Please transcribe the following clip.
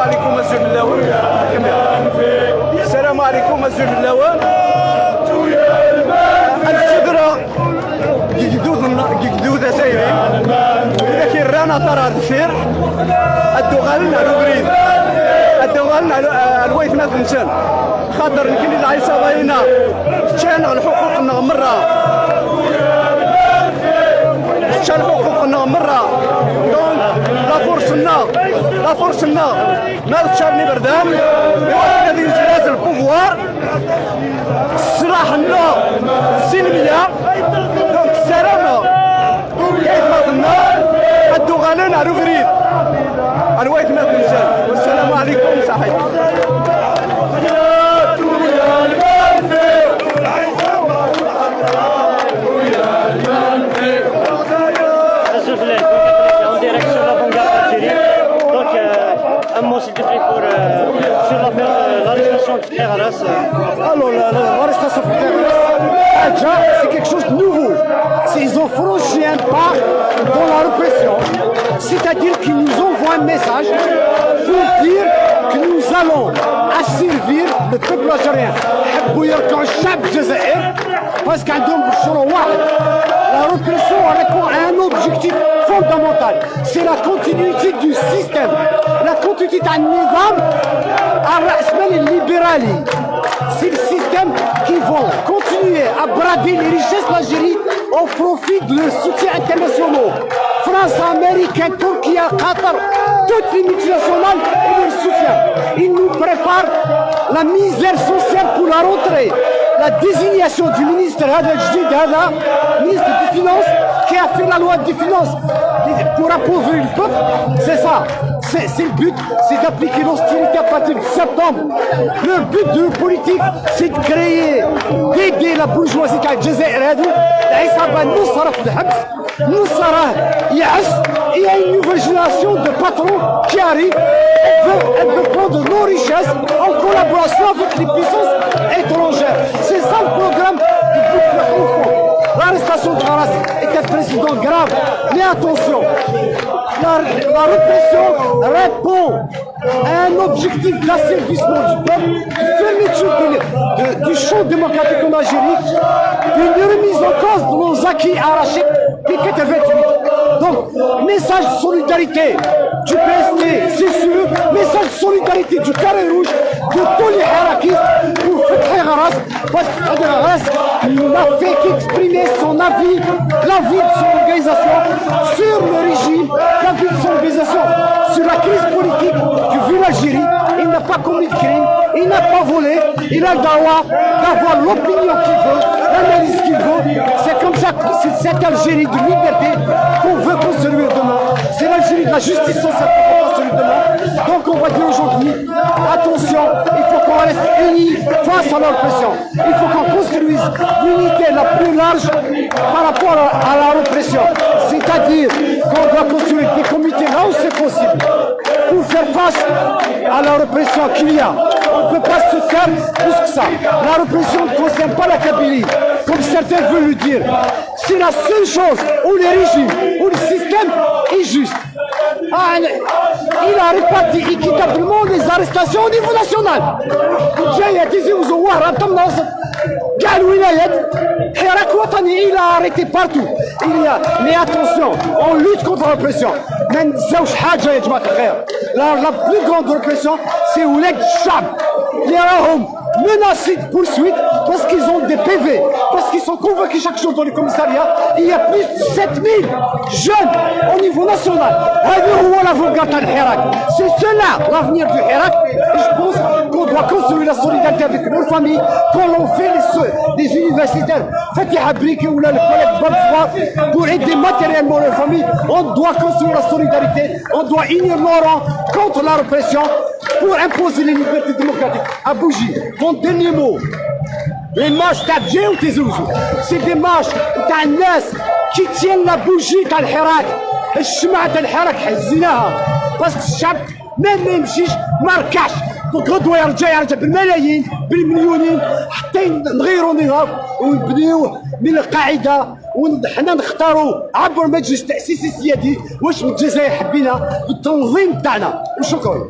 عليكم مسيو بلاون. السلام عليكم مسيو بلاون. الفكرة جدودة سايرين لكن رانا ترى السير الدغالنا الوبريد الدغالنا الويث ما تنسان خاطر يمكن العيسى باينة تشان الحقوق مرة تشان حقوقنا مرة دونك لا فرصنا ما تشارني بردان هذه الجهاز البوفوار صراحنا السلمية دونك السلامة كيف ما ظننا الدغالين على الوبريد الويث ما تنسان. والسلام عليكم صحيح. Alors l'arrestation de Adja, c'est quelque chose de nouveau. Ils ont franchi un pas dans la répression, c'est-à-dire qu'ils nous envoient un message pour dire que nous allons asservir le peuple algérien. Parce la répression répond à un objectif fondamental, c'est la continuité du système, la continuité d'un nizam libérali. C'est le système qui va continuer à brader les richesses de l'Algérie au profit de leurs soutiens internationaux. France, Amérique, Turquie, Qatar, toutes les multinationales et leur soutien. Ils nous préparent la misère sociale pour la rentrée. La désignation du ministre ministre des Finances, qui a fait la loi des Finances pour appauvrir le peuple, c'est ça. C'est le but, c'est d'appliquer l'austérité à partir de septembre. Le but de la politique, c'est de créer, d'aider la bourgeoisie qui a il y a une nouvelle génération de patrons qui arrive. Elle veut prendre nos richesses en collaboration avec les puissances étrangères. C'est ça le programme du but. L'arrestation de Kharas est un président grave. Mais attention, la répression répond à un objectif d'asservissement du peuple, de fermeture du champ démocratique en Algérie, d'une remise en cause de nos acquis arrachés depuis 1928. Donc, message de solidarité du PST, c'est sûr, message de solidarité du Carré Rouge, de tous les harakistes pour Fethi Kharas, parce que Fethi Kharas n'a fait qu'exprimer son avis, l'avis de son organisation sur le régime, l'avis de son organisation sur la crise politique que vit l'Algérie. Il n'a pas commis de crime, il n'a pas volé, il a le droit d'avoir l'opinion qu'il veut, l'analyse qu'il veut. C'est comme ça que c'est cette Algérie de liberté qu'on veut construire demain. C'est l'Algérie de la justice sociale qu'on veut construire demain. Donc on va dire aujourd'hui, attention, il faut qu'on reste unis face à la répression. Il faut qu'on construise l'unité la plus large par rapport à la répression. C'est-à-dire qu'on doit construire des comités là où c'est possible pour faire face à la répression qu'il y a. On ne peut pas se faire plus que ça. La répression ne concerne pas la Kabylie, comme certains veulent le dire. C'est la seule chose où les régimes, où le système est juste. Il a réparti équitablement les arrestations au niveau national. Il a arrêté partout. Mais attention, on lutte contre la répression. La plus grande répression, c'est Ouled Chab. Les Rahom menacés de poursuite parce qu'ils ont des PV, parce qu'ils sont convoqués chaque jour dans les commissariats. Il y a plus de 7000 jeunes au niveau national. C'est cela l'avenir du Hirak. Et je pense qu'on doit construire la solidarité avec nos familles, quand on fait les universitaires Fethi Habriki ou le collègue Babfoua pour aider matériellement leurs familles. On doit construire la solidarité, on doit unir nos rangs contre la répression pour imposer les libertés démocratiques. À Bougie, mon dernier mot. Les marches t'as ou tes zouzous, c'est des marches t'as qui tiennent la bougie t'as le Hirak. الشمعة تاع الحراك حزيناها باسكو الشعب ما يمشيش ماركاش غدوه يرجع بالملايين بالمليونين حتى نغيروا نظام ونبنيوه من القاعده وحنا نختاروا عبر مجلس التاسيس السيادي واش من الجزائر حبينا بالتنظيم تاعنا. وشكرا.